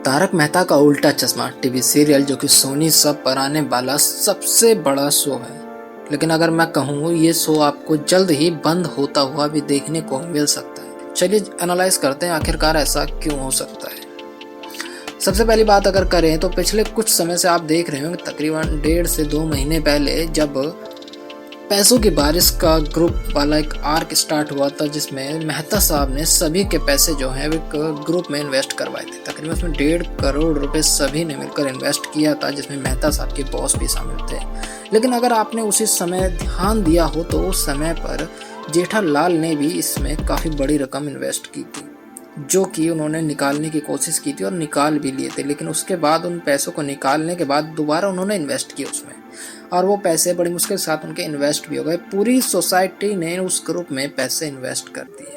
तारक मेहता का उल्टा चश्मा टीवी सीरियल जो कि सोनी सब पर आने वाला सबसे बड़ा शो है। लेकिन अगर मैं कहूँ ये शो आपको जल्द ही बंद होता हुआ भी देखने को मिल सकता है। चलिए एनालाइज करते हैं आखिरकार ऐसा क्यों हो सकता है। सबसे पहली बात अगर करें तो पिछले कुछ समय से आप देख रहे होंगे तकरीबन 1.5 से 2 महीने पहले जब पैसों की बारिश का ग्रुप वाला एक आर्क स्टार्ट हुआ था, जिसमें मेहता साहब ने सभी के पैसे जो हैं एक ग्रुप में इन्वेस्ट करवाए थे। तकरीबन उसमें 1.5 करोड़ रुपए सभी ने मिलकर इन्वेस्ट किया था, जिसमें मेहता साहब के बॉस भी शामिल थे। लेकिन अगर आपने उसी समय ध्यान दिया हो तो उस समय पर जेठालाल ने भी इसमें काफ़ी बड़ी रकम इन्वेस्ट की थी, जो कि उन्होंने निकालने की कोशिश की थी और निकाल भी लिए थे। लेकिन उसके बाद उन पैसों को निकालने के बाद दोबारा उन्होंने इन्वेस्ट किए उसमें, और वो पैसे बड़ी मुश्किल के साथ उनके इन्वेस्ट भी हो गए। पूरी सोसाइटी ने उस ग्रुप में पैसे इन्वेस्ट कर दिए।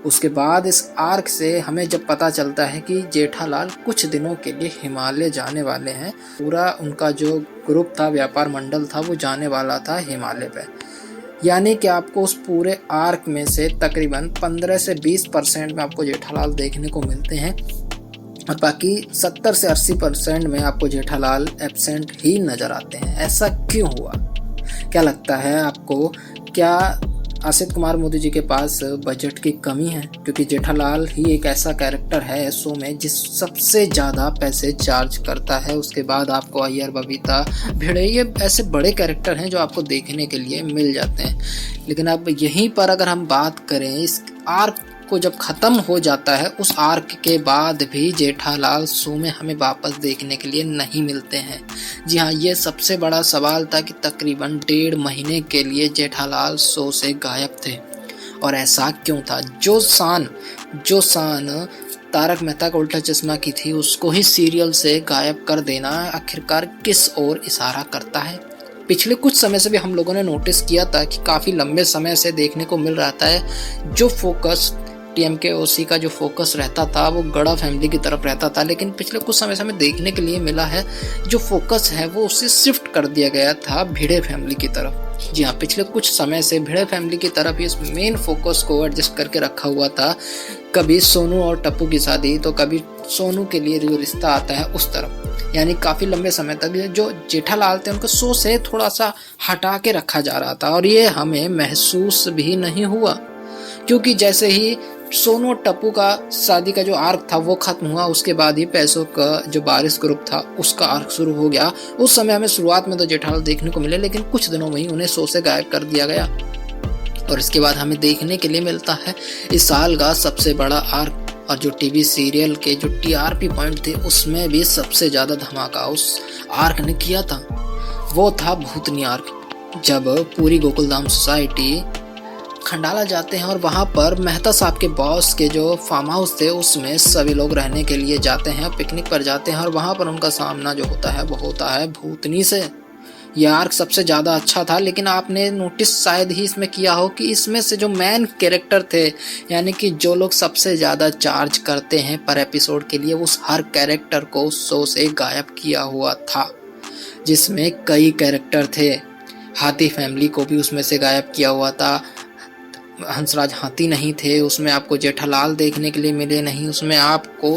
उसके बाद इस आर्क से हमें जब पता चलता है कि जेठालाल कुछ दिनों के लिए हिमालय जाने वाले हैं, पूरा उनका जो ग्रुप था, व्यापार मंडल था, वो जाने वाला था हिमालय पे। यानी कि आपको उस पूरे आर्क में से तकरीबन 15 से 20% में आपको जेठालाल देखने को मिलते हैं, और बाकी 70 से 80% में आपको जेठालाल एब्सेंट ही नज़र आते हैं। ऐसा क्यों हुआ? क्या लगता है आपको? क्या असित कुमार मोदी जी के पास बजट की कमी है? क्योंकि जेठालाल ही एक ऐसा कैरेक्टर है शो में जिस सबसे ज़्यादा पैसे चार्ज करता है। उसके बाद आपको अय्यर, बबीता, भिड़े, ये ऐसे बड़े कैरेक्टर हैं जो आपको देखने के लिए मिल जाते हैं। लेकिन अब यहीं पर अगर हम बात करें, इस आर्क को जब ख़त्म हो जाता है, उस आर्क के बाद भी जेठालाल शो में हमें वापस देखने के लिए नहीं मिलते हैं। जी हाँ, ये सबसे बड़ा सवाल था कि तकरीबन 1.5 महीने के लिए जेठालाल शो से गायब थे। और ऐसा क्यों था? जो शान तारक मेहता का उल्टा चश्मा की थी, उसको ही सीरियल से गायब कर देना आखिरकार किस ओर इशारा करता है? पिछले कुछ समय से भी हम लोगों ने नोटिस किया था कि काफ़ी लंबे समय से देखने को मिल रहा था जो फोकस TMKOC का जो फोकस रहता था वो गड़ा फैमिली की तरफ रहता था। लेकिन पिछले कुछ समय से हमें देखने के लिए मिला है जो फोकस है वो उससे शिफ्ट कर दिया गया था भिड़े फैमिली की तरफ। जी हाँ, पिछले कुछ समय से भिड़े फैमिली की तरफ इस मेन फोकस को एडजस्ट करके रखा हुआ था। कभी सोनू और टप्पू की शादी, तो कभी सोनू के लिए जो रिश्ता आता है उस तरफ। यानी काफ़ी लंबे समय तक जो जेठालाल थे उनको शो से थोड़ा सा हटा के रखा जा रहा था, और ये हमें महसूस भी नहीं हुआ। क्योंकि जैसे ही सोनू और टप्पू का शादी का जो आर्क था वो खत्म हुआ, उसके बाद ही पैसों का जो बारिश ग्रुप था उसका आर्क शुरू हो गया। उस समय हमें शुरुआत में तो जेठालाल देखने को मिले, लेकिन कुछ दिनों में ही उन्हें शो से गायब कर दिया गया। और इसके बाद हमें देखने के लिए मिलता है इस साल का सबसे बड़ा आर्क। और जो टीवी सीरियल के जो TRP पॉइंट थे उसमें भी सबसे ज़्यादा धमाका उस आर्क ने किया था, वो था भूतनी आर्क। जब पूरी गोकुलधाम सोसाइटी खंडाला जाते हैं और वहाँ पर मेहता साहब के बॉस के जो फार्म हाउस थे उसमें सभी लोग रहने के लिए जाते हैं, पिकनिक पर जाते हैं, और वहाँ पर उनका सामना जो होता है वो होता है भूतनी से। यह आर्क सबसे ज़्यादा अच्छा था। लेकिन आपने नोटिस शायद ही इसमें किया हो कि इसमें से जो मेन कैरेक्टर थे, यानी कि जो लोग सबसे ज़्यादा चार्ज करते हैं पर एपिसोड के लिए, उस हर कैरेक्टर को शो से गायब किया हुआ था, जिसमें कई कैरेक्टर थे। हाथी फैमिली को भी उसमें से गायब किया हुआ था। हंसराज हाथी नहीं थे उसमें, आपको जेठालाल देखने के लिए मिले नहीं उसमें, आपको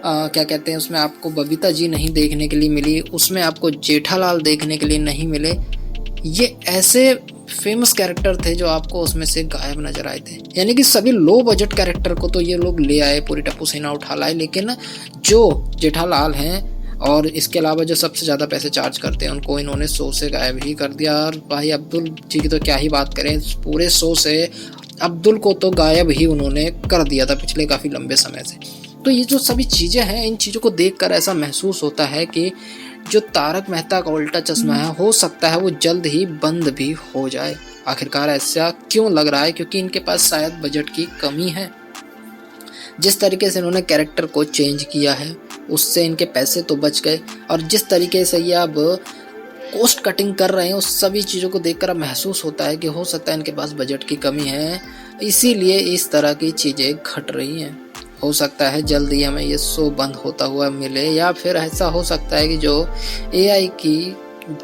क्या कहते हैं, उसमें आपको बबीता जी नहीं देखने के लिए मिली, उसमें आपको जेठालाल देखने के लिए नहीं मिले। ये ऐसे फेमस कैरेक्टर थे जो आपको उसमें से गायब नजर आए थे। यानी कि सभी लो बजट कैरेक्टर को तो ये लोग ले आए, पूरी टप्पू सेना उठा लाए, लेकिन जो जेठालाल हैं और इसके अलावा जो सबसे ज़्यादा पैसे चार्ज करते हैं उनको इन्होंने शो से गायब ही कर दिया। और भाई अब्दुल जी की तो क्या ही बात करें, पूरे शो से अब्दुल को तो गायब ही उन्होंने कर दिया था पिछले काफ़ी लंबे समय से। तो ये जो सभी चीज़ें हैं, इन चीज़ों को देखकर ऐसा महसूस होता है कि जो तारक मेहता का उल्टा चश्मा है, हो सकता है वो जल्द ही बंद भी हो जाए। आखिरकार ऐसा क्यों लग रहा है? क्योंकि इनके पास शायद बजट की कमी है। जिस तरीके से इन्होंने कैरेक्टर को चेंज किया है उससे इनके पैसे तो बच गए, और जिस तरीके से ये अब कॉस्ट कटिंग कर रहे हैं उस सभी चीज़ों को देखकर अब महसूस होता है कि हो सकता है इनके पास बजट की कमी है, इसीलिए इस तरह की चीज़ें घट रही हैं। हो सकता है जल्द ही हमें ये शो बंद होता हुआ मिले, या फिर ऐसा हो सकता है कि जो AI की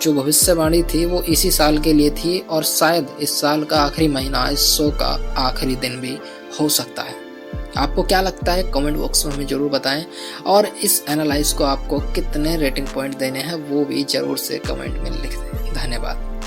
जो भविष्यवाणी थी वो इसी साल के लिए थी, और शायद इस साल का आखिरी महीना इस शो का आखिरी दिन भी हो सकता है। आपको क्या लगता है कमेंट बॉक्स में हमें ज़रूर बताएं, और इस एनालाइज को आपको कितने रेटिंग पॉइंट देने हैं वो भी ज़रूर से कमेंट में लिख दें। धन्यवाद।